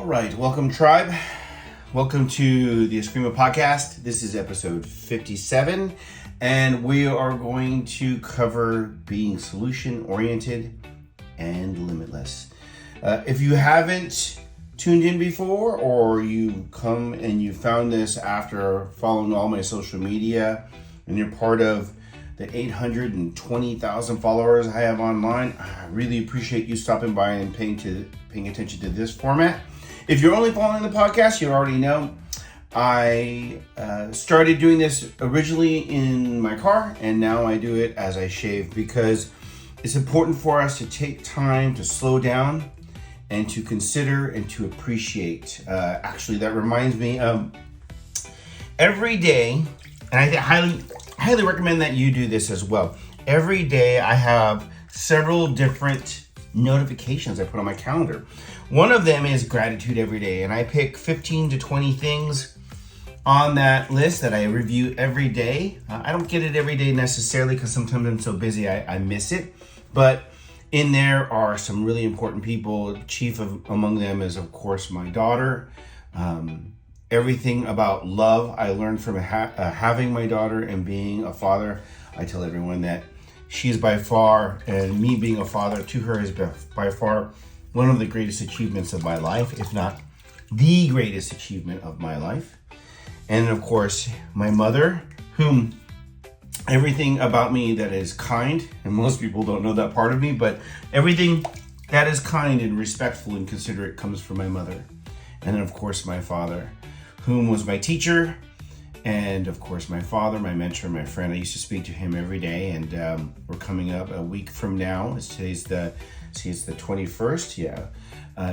All right, welcome tribe. Welcome to the Eskrima Podcast. This is episode 57, and we are going to cover being solution-oriented and limitless. If you haven't tuned in before, or you come and you found this after following all my social media, and you're part of the 820,000 followers I have online, I really appreciate you stopping by and paying attention to this format. If you're only following the podcast, you already know I started doing this originally in my car, and now I do it as I shave, because it's important for us to take time to slow down and to consider and to appreciate. Actually, that reminds me of every day, and I highly recommend that you do this as well. Every day I have several different notifications I put on my calendar. One of them is gratitude every day, and I pick 15 to 20 things on that list that I review every day. I don't get it every day necessarily, because sometimes I'm so busy I miss it, but in there are some really important people. Chief among them is, of course, my daughter. Everything about love I learned from having my daughter and being a father. I tell everyone that she's by far, and me being a father to her is by far one of the greatest achievements of my life, if not the greatest achievement of my life. And of course, my mother, whom everything about me that is kind, and most people don't know that part of me, but everything that is kind and respectful and considerate comes from my mother. And then of course, my father, whom was my teacher, and of course my father, my mentor, my friend. I used to speak to him every day, and we're coming up a week from now. Today's the 21st.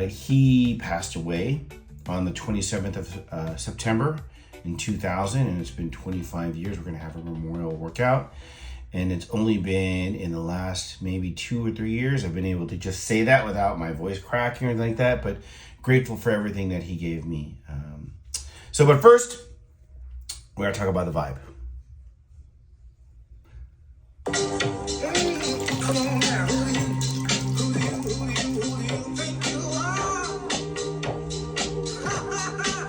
He passed away on the 27th of September in 2000, and it's been 25 years. We're going to have a memorial workout, and it's only been in the last maybe 2 or 3 years I've been able to just say that without my voice cracking or anything like that, but grateful for everything that he gave me. But first, we're going to talk about the vibe.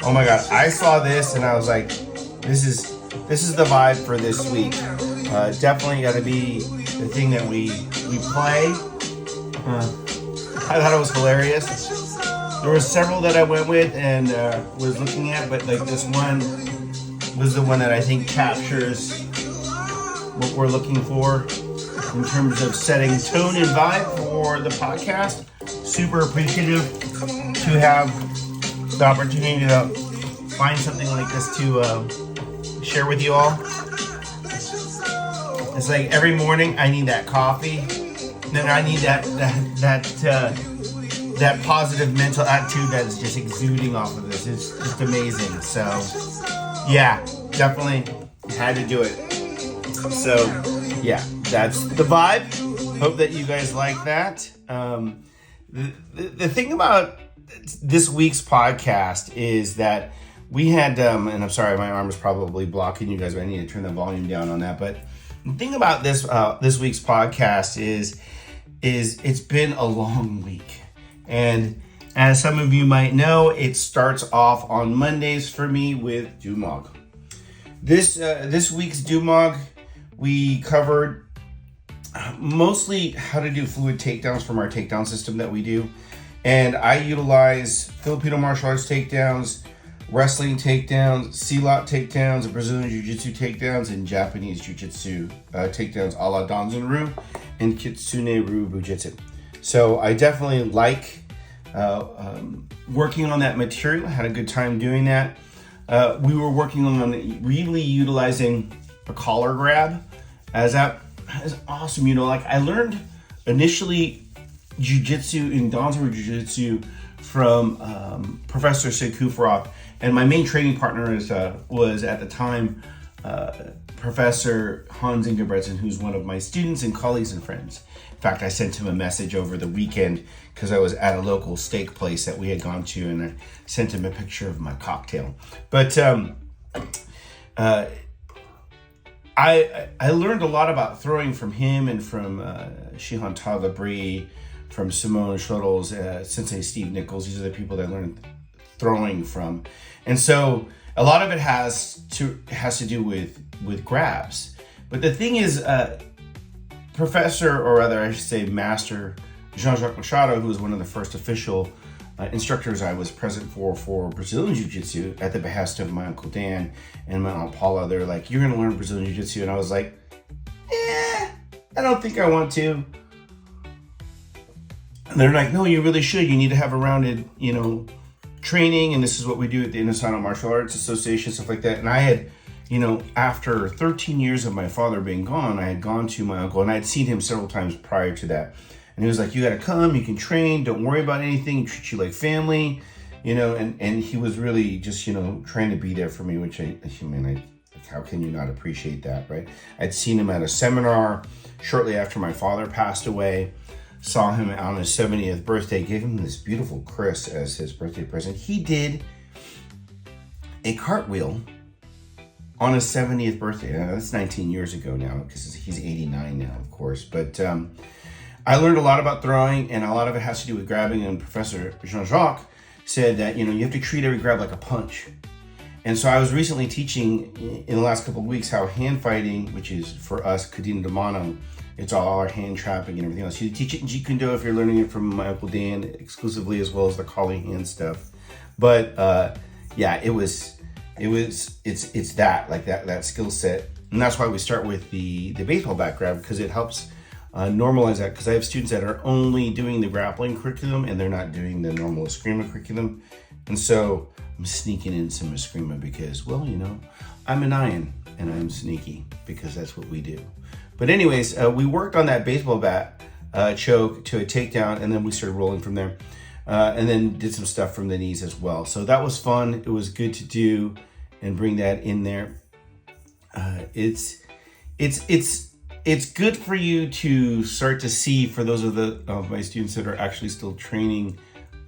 Oh my God, I saw this and I was like, this is the vibe for this week. Definitely got to be the thing that we play. I thought it was hilarious. There were several that I went with and was looking at, but like this one was the one that I think captures what we're looking for in terms of setting tone and vibe for the podcast. Super appreciative to have the opportunity to find something like this to share with you all. It's like every morning I need that coffee, and then I need that positive mental attitude that is just exuding off of this. It's just amazing. So yeah, definitely had to do it. So yeah, that's the vibe. Hope that you guys like that. The thing about this week's podcast is that we had, and I'm sorry, my arm is probably blocking you guys, but I need to turn the volume down on that. But the thing about this week's podcast is it's been a long week. And as some of you might know, it starts off on Mondays for me with Dumog. This week's Dumog, we covered mostly how to do fluid takedowns from our takedown system that we do. And I utilize Filipino martial arts takedowns, wrestling takedowns, silat takedowns, Brazilian jiu-jitsu takedowns, and Japanese jiu-jitsu takedowns a la Danzan-ryu and Kitsune-ryu Bujitsu. So I definitely like working on that material. I had a good time doing that. We were working on really utilizing a collar grab, as that is awesome. Like I learned initially jiu-jitsu in Danzan jiu-jitsu from Professor Sid Kufroth, and my main training partner was at the time Professor Hans Ingebretsen, who's one of my students and colleagues and friends. In fact, I sent him a message over the weekend because I was at a local steak place that we had gone to, and I sent him a picture of my cocktail. But I learned a lot about throwing from him and from Shihan Talabri, from Simone Shuttles, Sensei Steve Nichols. These are the people that I learned throwing from. And so a lot of it has to do with grabs. But the thing is, Professor, or rather I should say Master Jean-Jacques Machado, who was one of the first official instructors I was present for Brazilian Jiu-Jitsu at the behest of my Uncle Dan and my Aunt Paula. They're like, you're going to learn Brazilian Jiu-Jitsu. And I was like, I don't think I want to. And they're like, no, you really should. You need to have a rounded, training. And this is what we do at the International Martial Arts Association, stuff like that. And I had, after 13 years of my father being gone, I had gone to my uncle and I had seen him several times prior to that. And he was like, you got to come, you can train, don't worry about anything, he treats you like family, and he was really just, trying to be there for me, which how can you not appreciate that, right? I'd seen him at a seminar shortly after my father passed away, saw him on his 70th birthday, gave him this beautiful Chris as his birthday present. He did a cartwheel on his 70th birthday. Now, that's 19 years ago now, because he's 89 now, of course, but I learned a lot about throwing, and a lot of it has to do with grabbing, and Professor Jean-Jacques said that, you have to treat every grab like a punch. And so I was recently teaching in the last couple of weeks how hand fighting, which is for us, Cadena de Mano, it's all our hand trapping and everything else. You teach it in Jeet Kune Do if you're learning it from my Uncle Dan exclusively, as well as the Kali hand stuff. But it's that skill set. And that's why we start with the baseball bat grab, because it helps normalize that, because I have students that are only doing the grappling curriculum and they're not doing the normal Eskrima curriculum. And so I'm sneaking in some Eskrima because, I'm Inayan and I'm sneaky because that's what we do. But anyways, we worked on that baseball bat choke to a takedown, and then we started rolling from there, and then did some stuff from the knees as well. So that was fun. It was good to do and bring that in there. It's good for you to start to see, for those of my students that are actually still training,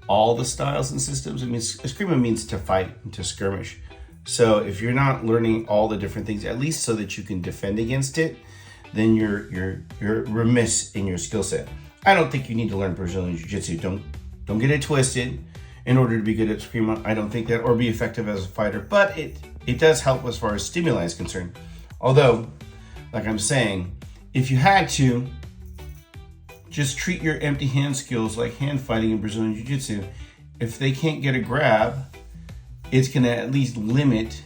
all the styles and systems. I mean, Eskrima means to fight and to skirmish. So if you're not learning all the different things, at least so that you can defend against it, then you're remiss in your skill set. I don't think you need to learn Brazilian Jiu-Jitsu. Don't get it twisted in order to be good at Eskrima. I don't think that, or be effective as a fighter, but it does help as far as stimuli is concerned. Although, like I'm saying, if you had to, just treat your empty hand skills like hand fighting in Brazilian Jiu-Jitsu. If they can't get a grab, it's going to at least limit,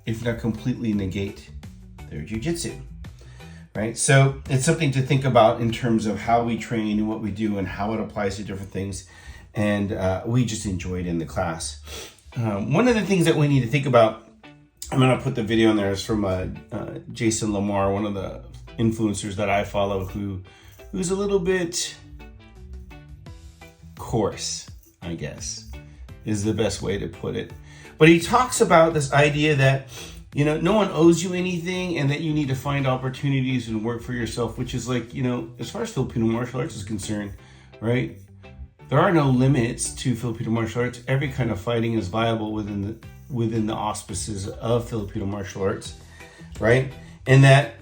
if not completely negate, their Jiu-Jitsu, right? So it's something to think about in terms of how we train and what we do and how it applies to different things. And we just enjoy it in the class. One of the things that we need to think about, I'm going to put the video in there, is from Jason Lamar, one of the influencers that I follow, who's a little bit coarse, I guess, is the best way to put it. But he talks about this idea that, no one owes you anything, and that you need to find opportunities and work for yourself, which is like, as far as Filipino martial arts is concerned, right? There are no limits to Filipino martial arts. Every kind of fighting is viable within the auspices of Filipino martial arts, right? And that,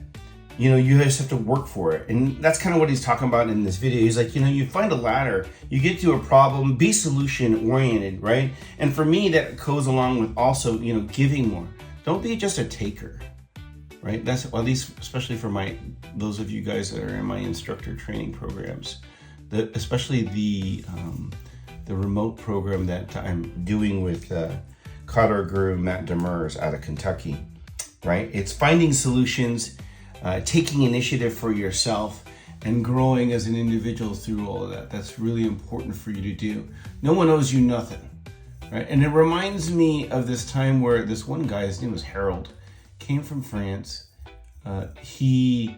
you just have to work for it. And that's kind of what he's talking about in this video. He's like, you find a ladder, you get to a problem, be solution oriented, right? And for me, that goes along with also, giving more. Don't be just a taker, right? That's, at least, especially for those of you guys that are in my instructor training programs, especially the remote program that I'm doing with Cadre Guru Matt Demers out of Kentucky, right? It's finding solutions, taking initiative for yourself, and growing as an individual through all of that. That's really important for you to do. No one owes you nothing, right? And it reminds me of this time where this one guy, his name was Harold, came from France. He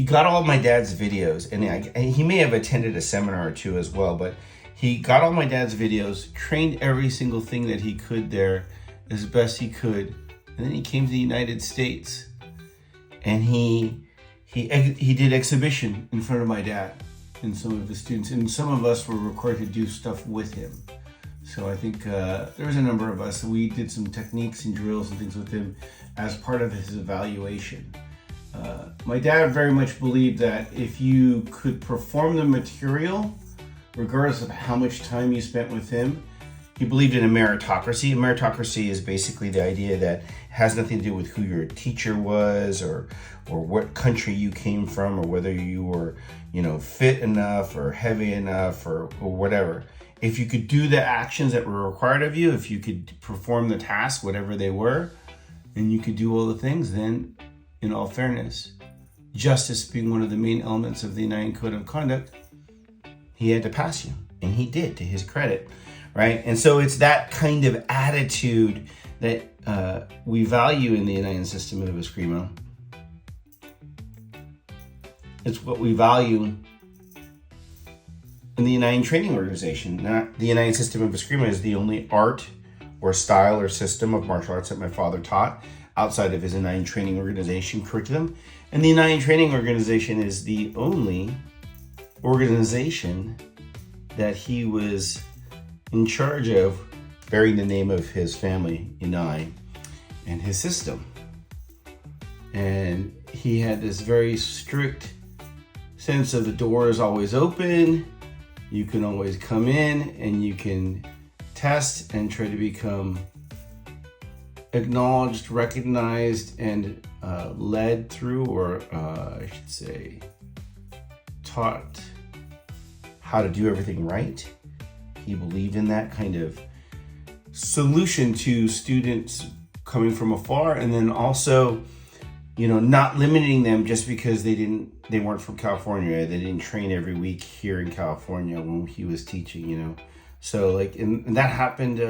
got all my dad's videos, and he may have attended a seminar or two as well, but he got all my dad's videos, trained every single thing that he could there as best he could. And then he came to the United States, and he did exhibition in front of my dad and some of the students, and some of us were required to do stuff with him. So I think there was a number of us. We did some techniques and drills and things with him as part of his evaluation. My dad very much believed that if you could perform the material regardless of how much time you spent with him. He believed in a meritocracy. A meritocracy is basically the idea that it has nothing to do with who your teacher was or what country you came from, or whether you were, fit enough or heavy enough or whatever. If you could do the actions that were required of you, if you could perform the tasks, whatever they were, and you could do all the things, then in all fairness, justice being one of the main elements of the Inayan Code of Conduct, he had to pass you, and he did, to his credit. Right? And so it's that kind of attitude that we value in the Inayan system of Eskrima. It's what we value in the Inayan training organization. Not the Inayan system of Eskrima is the only art or style or system of martial arts that my father taught outside of his Inayan training organization curriculum. And the Inayan training organization is the only organization that he was in charge of, bearing the name of his family, Inayan, and his system. And he had this very strict sense of the door is always open, you can always come in and you can test and try to become acknowledged, recognized, and led through, or I should say, taught how to do everything right. He believed in that kind of solution to students coming from afar, and then also, not limiting them just because they weren't from California. They didn't train every week here in California when he was teaching, So and that happened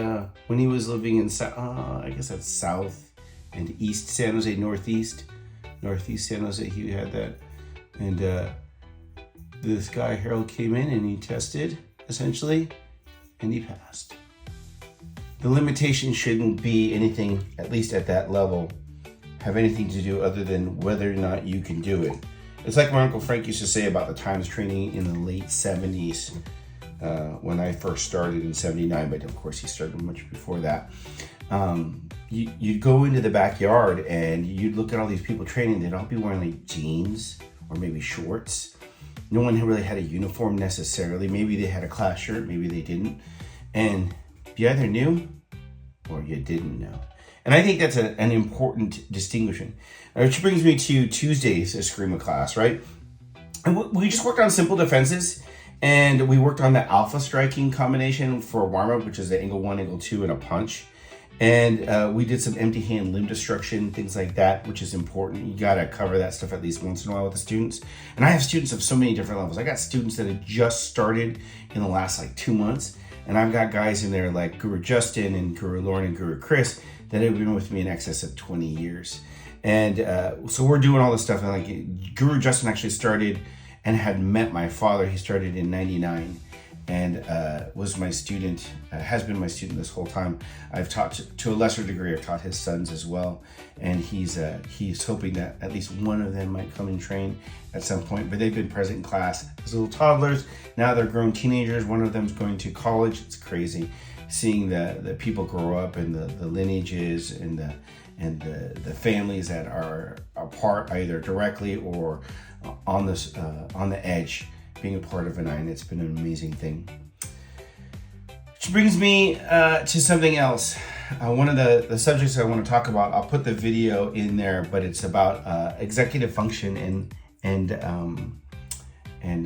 when he was living in, I guess that's South and East San Jose, Northeast San Jose. He had that, and this guy Harold came in and he tested essentially. And he passed. The limitation shouldn't be anything, at least at that level, have anything to do other than whether or not you can do it. It's like my Uncle Frank used to say about the times training in the late 70s when I first started in 79, but of course he started much before that. You'd go into the backyard and you'd look at all these people training. They'd all be wearing like jeans or maybe shorts. No one really had a uniform necessarily. Maybe they had a class shirt, maybe they didn't. And you either knew or you didn't know. And I think that's an important distinction. Which brings me to Tuesday's Eskrima class, right? And we just worked on simple defenses, and we worked on the alpha striking combination for a warm-up, which is the angle 1, angle 2, and a punch. And we did some empty hand limb destruction, things like that, which is important. You got to cover that stuff at least once in a while with the students. And I have students of so many different levels. I got students that have just started in the last 2 months. And I've got guys in there like Guru Justin and Guru Lauren and Guru Chris that have been with me in excess of 20 years. And so we're doing all this stuff. And Guru Justin actually started and had met my father. He started in 99. And was my student, has been my student this whole time. I've taught to a lesser degree. I've taught his sons as well, and he's hoping that at least one of them might come and train at some point. But they've been present in class as little toddlers. Now they're grown teenagers. One of them's going to college. It's crazy seeing the people grow up and the lineages and the families that are apart either directly or on the edge. Being a part of Inayan, it's been an amazing thing. Which brings me to something else. One of the subjects I want to talk about, I'll put the video in there, but it's about executive function and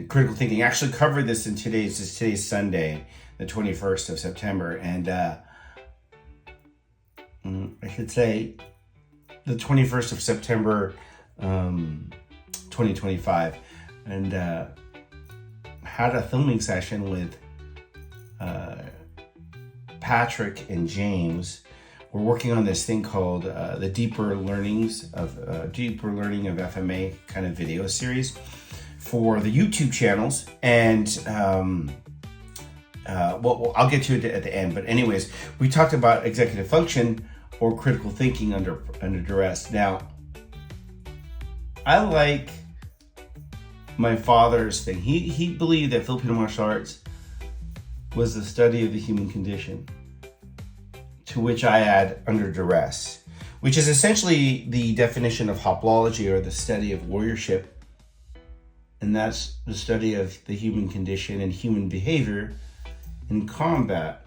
critical thinking. I actually covered this in today's Sunday, the 21st of September, and I should say the 21st of September, 2025, and had a filming session with Patrick and James. We're working on this thing called the deeper learning of FMA kind of video series for the YouTube channels, and well, I'll get to it at the end. But anyways, we talked about executive function or critical thinking under duress. Now, I like my father's thing. He believed that Filipino martial arts was the study of the human condition, to which I add under duress, which is essentially the definition of hoplology, or the study of warriorship, And that's the study of the human condition and human behavior in combat,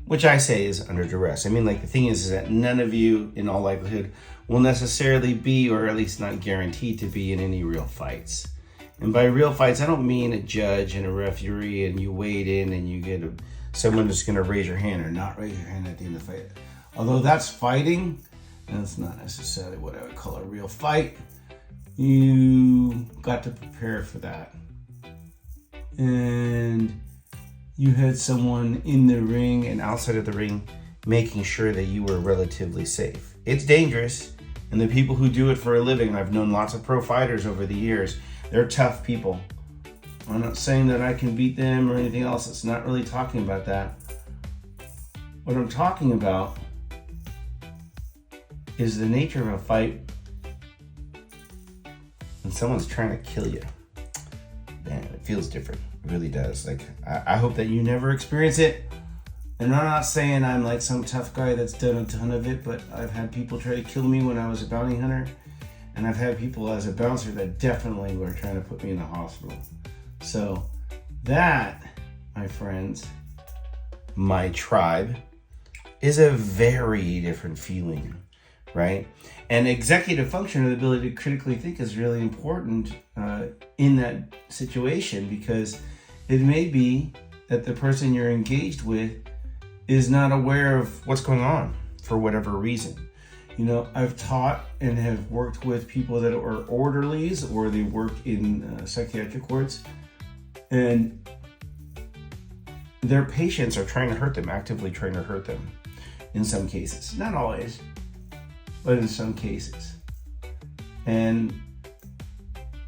which I say is under duress. I mean, like, the thing is that none of you, in all likelihood, will necessarily be, or at least not guaranteed to be, in any real fights. And by real fights, I don't mean a judge and a referee and you wade in and you get someone that's going to raise your hand or not raise your hand at the end of the fight. Although that's fighting, that's not necessarily what I would call a real fight. You got to prepare for that. And you had someone in the ring and outside of the ring making sure that you were relatively safe. It's dangerous, and the people who do it for a living, and I've known lots of pro fighters over the years, they're tough people. I'm not saying that I can beat them or anything else. It's not really talking about that. What I'm talking about is the nature of a fight when someone's trying to kill you. Man, it feels different. It really does. Like, I hope that you never experience it. And I'm not saying I'm like some tough guy that's done a ton of it, but I've had people try to kill me when I was a bounty hunter. And I've had people as a bouncer that definitely were trying to put me in the hospital. So that, my friends, my tribe, is a very different feeling, right? And executive function, or the ability to critically think, is really important in that situation, because it may be that the person you're engaged with is not aware of what's going on for whatever reason. You know, I've taught and have worked with people that are orderlies or they work in psychiatric wards, and their patients are trying to hurt them, actively trying to hurt them in some cases. Not always, but in some cases. And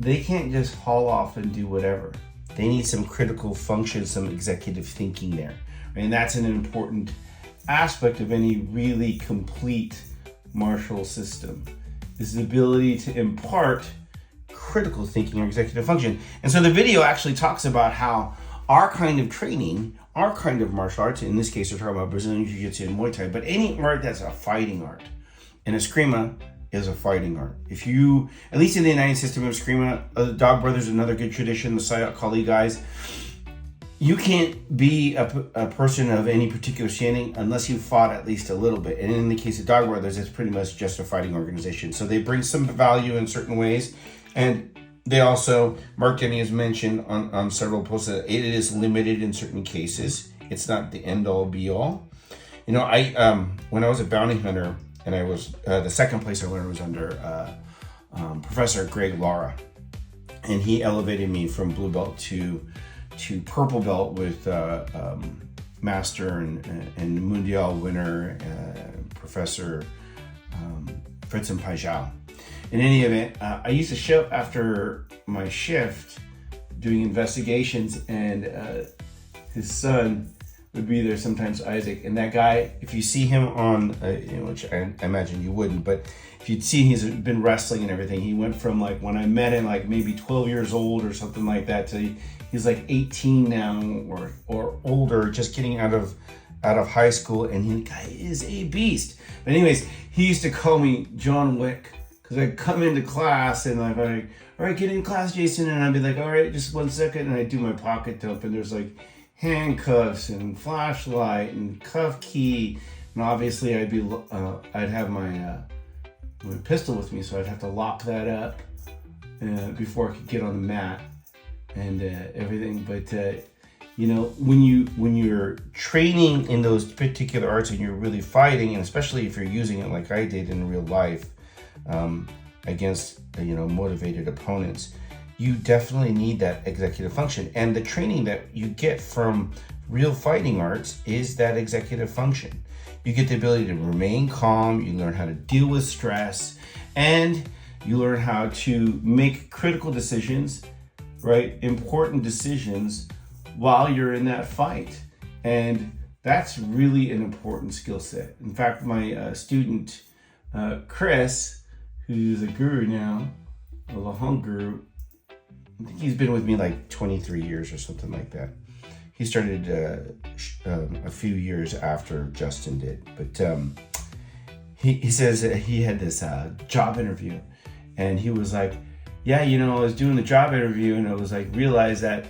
they can't just haul off and do whatever. They need some critical function, some executive thinking there. And that's an important aspect of any really complete martial system, is the ability to impart critical thinking or executive function. And so the video actually talks about how our kind of training, our kind of martial arts, in this case we're talking about Brazilian Jiu-Jitsu and Muay Thai, but any art that's a fighting art. And Eskrima is a fighting art. If you, at least in the Inayan system of Eskrima, the Dog Brothers, another good tradition, the Sayat Kali guys, you can't be a person of any particular standing unless you fought at least a little bit. And in the case of Dog Brothers, it's pretty much just a fighting organization. So they bring some value in certain ways. And they also, Mark Denny has mentioned on several posts that it is limited in certain cases. It's not the end all be all. You know, I when I was a bounty hunter, and I was, the second place I learned was under Professor Greg Lara. And he elevated me from blue belt to purple belt with master and Mundial winner, Professor Fritz and Pajal. In any event, I used to show up after my shift doing investigations, and his son would be there sometimes, Isaac. And that guy, if you see him on, which I imagine you wouldn't, but if you'd see he's been wrestling and everything, he went from, like, when I met him, like maybe 12 years old or something like that, to he's like 18 now or older, just getting out of high school, and the guy is a beast. But anyways, he used to call me John Wick, because I'd come into class and I'd be like, all right, get in class, Jason, and I'd be like, all right, just 1 second, and I'd do my pocket dump, and there's like handcuffs and flashlight and cuff key, and obviously I'd have my pistol with me, so I'd have to lock that up before I could get on the mat and everything. But you know, when you're training in those particular arts and you're really fighting, and especially if you're using it like I did in real life against motivated opponents, you definitely need that executive function. And the training that you get from real fighting arts is that executive function. You get the ability to remain calm, you learn how to deal with stress, and you learn how to make critical decisions, right? Important decisions while you're in that fight. And that's really an important skill set. In fact, my student, Chris, who's a guru now, a Lahong guru, I think he's been with me like 23 years or something like that. He started a few years after Justin did. But he says that he had this job interview, and he was like, yeah, I was doing the job interview, and it was like, realized that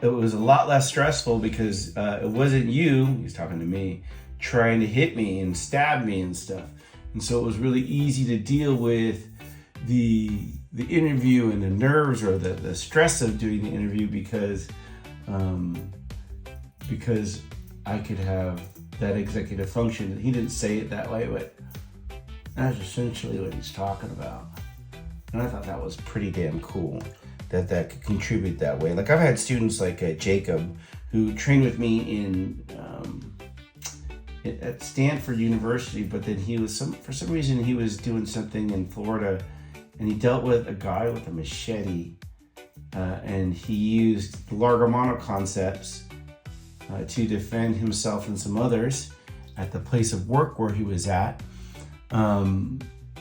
it was a lot less stressful because it wasn't you, he's talking to me, trying to hit me and stab me and stuff. And so it was really easy to deal with the interview and the nerves or the stress of doing the interview because I could have that executive function. He didn't say it that way, but that's essentially what he's talking about. And I thought that was pretty damn cool that could contribute that way. Like, I've had students like Jacob who trained with me at Stanford University, but then for some reason he was doing something in Florida, and he dealt with a guy with a machete, and he used the Largo Mono concepts to defend himself and some others at the place of work where he was at,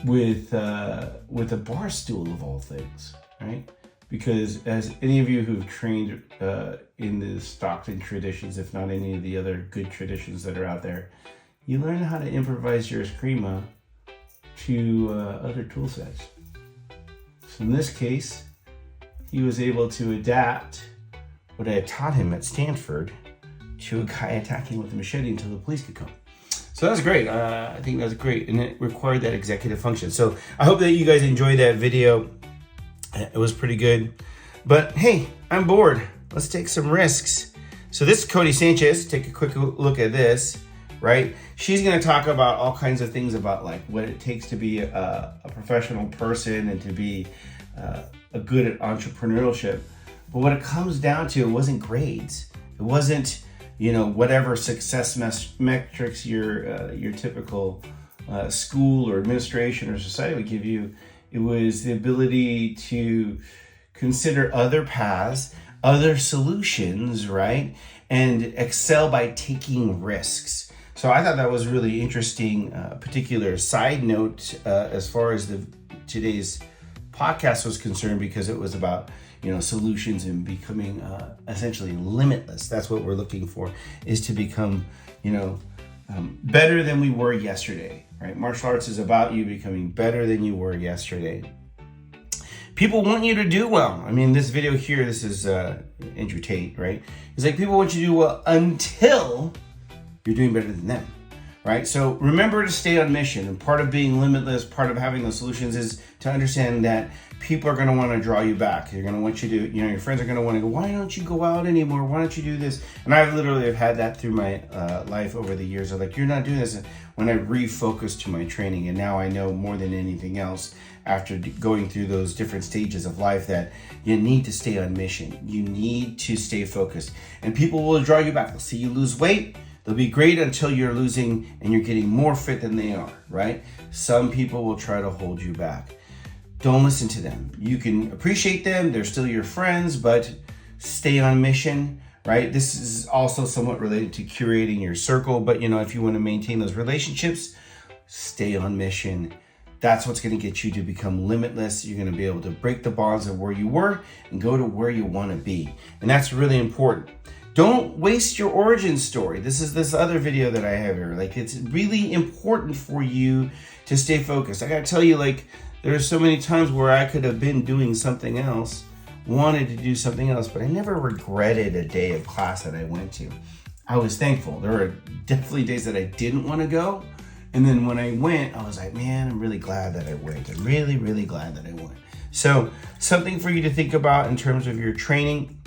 with a bar stool of all things, right? Because as any of you who've trained in the Stockton traditions, if not any of the other good traditions that are out there, you learn how to improvise your Eskrima to other tool sets. So in this case, he was able to adapt what I had taught him at Stanford to a guy attacking with a machete until the police could come. So that was great. I think that was great, and it required that executive function. So I hope that you guys enjoyed that video. It was pretty good. But hey, I'm bored. Let's take some risks. So this is Cody Sanchez. Take a quick look at this, right? She's going to talk about all kinds of things about like what it takes to be a professional person and to be a good at entrepreneurship. But what it comes down to, it wasn't grades. It wasn't, whatever success metrics your typical school or administration or society would give you. It was the ability to consider other paths, other solutions, right? And excel by taking risks. So I thought that was really interesting. Particular side note as far as today's podcast was concerned, because it was about solutions and becoming essentially limitless. That's what we're looking for, is to become better than we were yesterday, right? Martial arts is about you becoming better than you were yesterday. People want you to do well. I mean, this video here, this is Andrew Tate, right? It's like people want you to do well until you're doing better than them, right? So remember to stay on mission. And part of being limitless, part of having the solutions, is to understand that people are going to want to draw you back. They're going to want you to, your friends are going to want to go, why don't you go out anymore? Why don't you do this? And I've literally had that through my life over the years. I'm like, you're not doing this. When I refocused to my training, and now I know more than anything else after going through those different stages of life that you need to stay on mission. You need to stay focused. And people will draw you back. They'll see you lose weight. They'll be great until you're losing and you're getting more fit than they are, right? Some people will try to hold you back. Don't listen to them. You can appreciate them. They're still your friends, but stay on mission, right? This is also somewhat related to curating your circle, but if you want to maintain those relationships, stay on mission. That's what's going to get you to become limitless. You're going to be able to break the bonds of where you were and go to where you want to be. And that's really important. Don't waste your origin story. This is this other video that I have here. Like, it's really important for you to stay focused. I got to tell you, there are so many times where I could have been doing something else, wanted to do something else, but I never regretted a day of class that I went to. I was thankful. There were definitely days that I didn't want to go. And then when I went, I was like, man, I'm really glad that I went. I'm really, really glad that I went. So something for you to think about in terms of your training.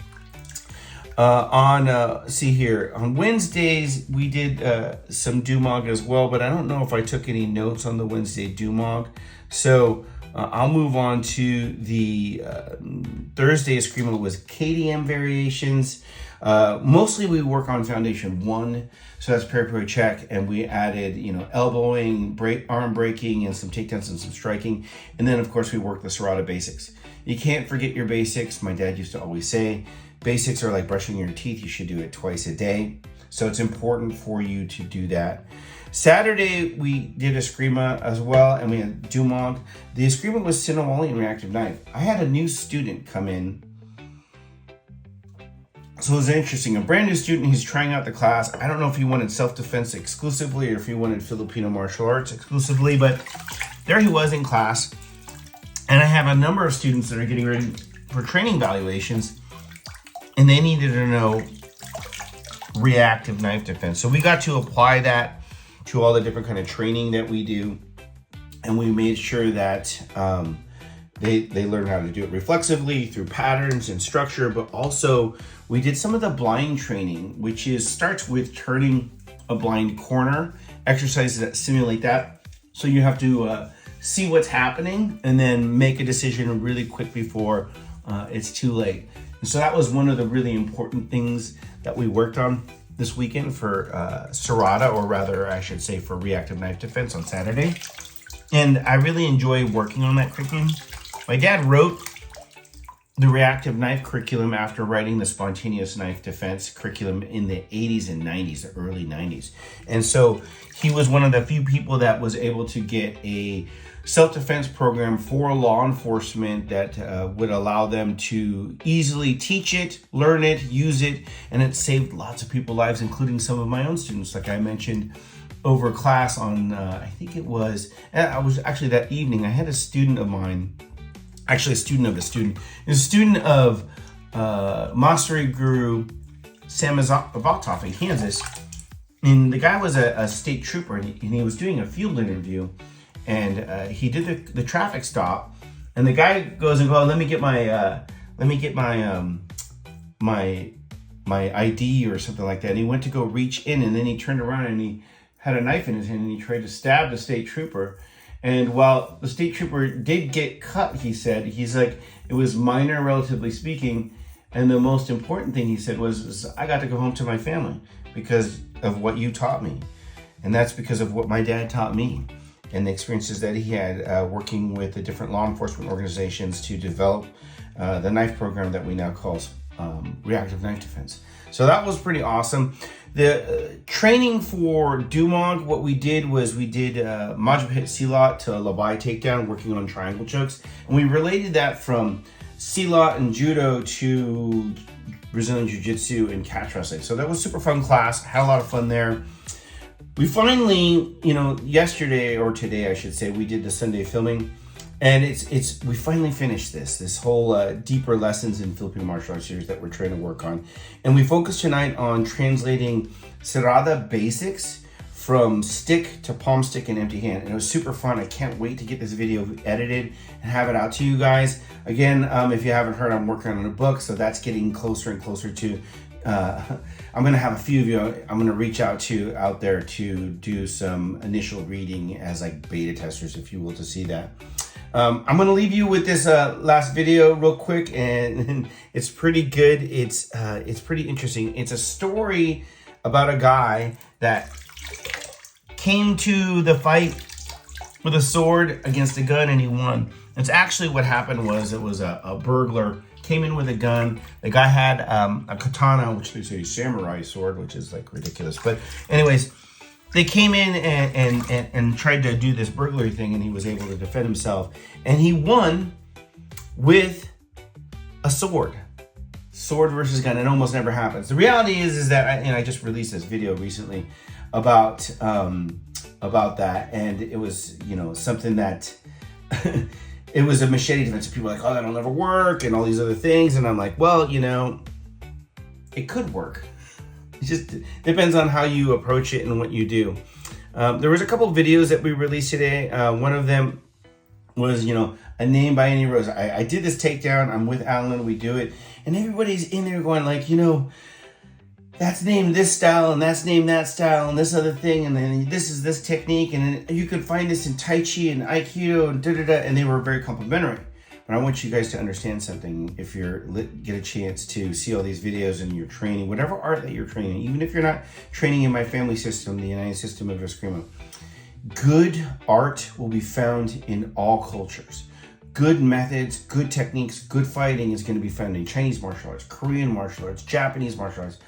On Wednesdays, we did some Dumog as well, but I don't know if I took any notes on the Wednesday Dumog. So I'll move on to the Thursday Eskrima was KDM variations. Mostly we work on foundation 1, so that's parry check, and we added, elbowing, arm breaking, and some takedowns and some striking. And then of course we work the Serrada basics. You can't forget your basics. My dad used to always say, basics are like brushing your teeth. You should do it twice a day. So it's important for you to do that. Saturday, we did Eskrima as well, and we had Dumog. The Eskrima was Sinawalian reactive knife. I had a new student come in. So it was interesting. A brand new student, he's trying out the class. I don't know if he wanted self-defense exclusively or if he wanted Filipino martial arts exclusively, but there he was in class. And I have a number of students that are getting ready for training evaluations, and they needed to know reactive knife defense. So we got to apply that to all the different kind of training that we do, and we made sure that they learn how to do it reflexively through patterns and structure, but also we did some of the blind training, which starts with turning a blind corner, exercises that simulate that. So you have to see what's happening and then make a decision really quick before it's too late. And so that was one of the really important things that we worked on this weekend for Serrada, or rather I should say for reactive knife defense on Saturday. And I really enjoy working on that curriculum. My dad wrote the reactive knife curriculum after writing the spontaneous knife defense curriculum in the 80s and 90s, the early 90s. And so he was one of the few people that was able to get a self-defense program for law enforcement that would allow them to easily teach it, learn it, use it, and it saved lots of people's lives, including some of my own students, like I mentioned over class on, I think it was actually that evening, I had a student of mine, actually a student of a student of Mastery Guru Sam Avatov in Kansas. And the guy was a state trooper, and he was doing a field interview, and he did the traffic stop, and the guy goes and goes, let me get my ID or something like that. And he went to go reach in, and then he turned around and he had a knife in his hand, and he tried to stab the state trooper. And while the state trooper did get cut, he's like, it was minor, relatively speaking. And the most important thing he said was I got to go home to my family because of what you taught me. And that's because of what my dad taught me and the experiences that he had working with the different law enforcement organizations to develop the knife program that we now call reactive knife defense. So that was pretty awesome. The training for Dumog, what we did was we did Majapahit Silat to Labai takedown, working on triangle chokes. And we related that from Silat and Judo to Brazilian Jiu-Jitsu and catch wrestling. So that was super fun class, had a lot of fun there. We finally, yesterday or today, I should say, we did the Sunday filming. And we finally finished this whole deeper lessons in Filipino martial arts series that we're trying to work on. And we focused tonight on translating Serrada basics from stick to palm stick and empty hand. And it was super fun. I can't wait to get this video edited and have it out to you guys. Again, if you haven't heard, I'm working on a book, so that's getting closer and closer to, I'm going to have a few of you I'm going to reach out there to do some initial reading as like beta testers, if you will, to see that. I'm going to leave you with this last video real quick, and it's pretty good. It's pretty interesting. It's a story about a guy that came to the fight with a sword against a gun, and he won. It's actually what happened was it was a burglar came in with a gun. The guy had a katana, which they say samurai sword, which is like ridiculous. But anyways, they came in and tried to do this burglary thing, and he was able to defend himself. And he won with a sword. Sword versus gun. It almost never happens. The reality is that I just released this video recently about that, and it was something that it was a machete defense. People are like, oh, that'll never work, and all these other things. And I'm like, well, it could work. It just depends on how you approach it and what you do. There was a couple of videos that we released today. One of them was, a name by any rose. I did this takedown. I'm with Alan. We do it. And everybody's in there going like, that's named this style, and that's named that style, and this other thing, and then this is this technique, and then you could find this in Tai Chi and Aikido and da-da-da, and they were very complimentary. But I want you guys to understand something. If you get a chance to see all these videos and you're training, whatever art that you're training, even if you're not training in my family system, the Inayan system of Eskrima, good art will be found in all cultures. Good methods, good techniques, good fighting is going to be found in Chinese martial arts, Korean martial arts, Japanese martial arts,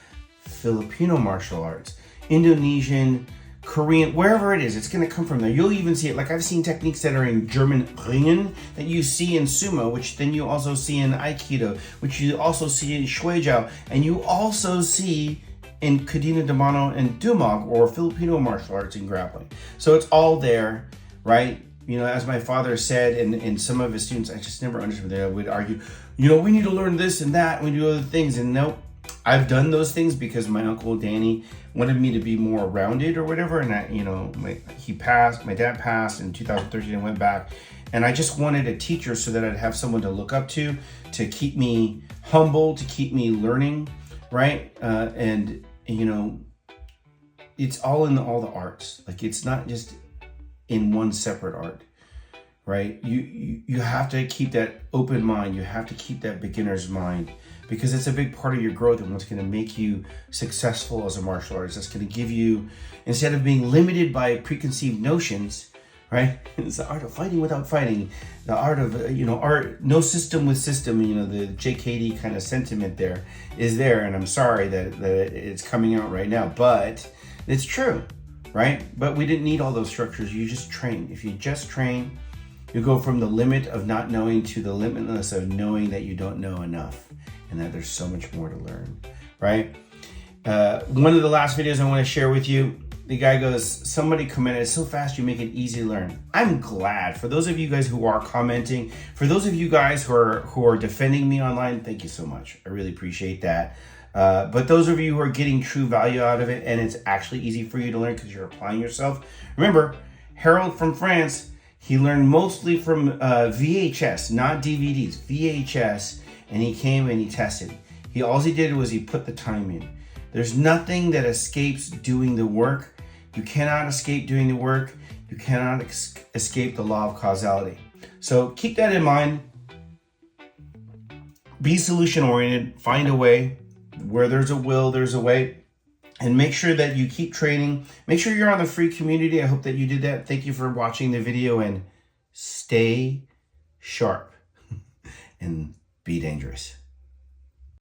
Filipino martial arts, Indonesian, Korean, wherever it is, it's going to come from there. You'll even see it. Like I've seen techniques that are in German Ringen that you see in Sumo, which then you also see in Aikido, which you also see in Shuijiao, and you also see in Cadena de Mano and Dumog, or Filipino martial arts in grappling. So it's all there, right? as my father said, and some of his students, I just never understood. They would argue, we need to learn this and that, and we do other things. And no, I've done those things because my uncle Danny wanted me to be more rounded or whatever. And my dad passed in 2013 and went back. And I just wanted a teacher so that I'd have someone to look up to keep me humble, to keep me learning, right? It's all in all the arts. Like, it's not just in one separate art, right? You have to keep that open mind. You have to keep that beginner's mind, because it's a big part of your growth and what's going to make you successful as a martial artist. That's going to give you, instead of being limited by preconceived notions, right? It's the art of fighting without fighting. The art of, art, no system with system. The JKD kind of sentiment there is there. And I'm sorry that it's coming out right now, but it's true, right? But we didn't need all those structures. You just train. If you just train, you go from the limit of not knowing to the limitless of knowing that you don't know enough and that there's so much more to learn, right? One of the last videos I want to share with you, the guy goes, somebody commented, "It's so fast, you make it easy to learn." I'm glad. For those of you guys who are commenting, for those of you guys who are defending me online, thank you so much. I really appreciate that. But those of you who are getting true value out of it, and it's actually easy for you to learn because you're applying yourself. Remember, Harold from France, he learned mostly from VHS, not DVDs, VHS, and he came and he tested. All he did was he put the time in. There's nothing that escapes doing the work. You cannot escape doing the work. You cannot escape the law of causality. So keep that in mind. Be solution oriented. Find a way. Where there's a will, there's a way. And make sure that you keep training. Make sure you're on the free community. I hope that you did that. Thank you for watching the video, and stay sharp and be dangerous.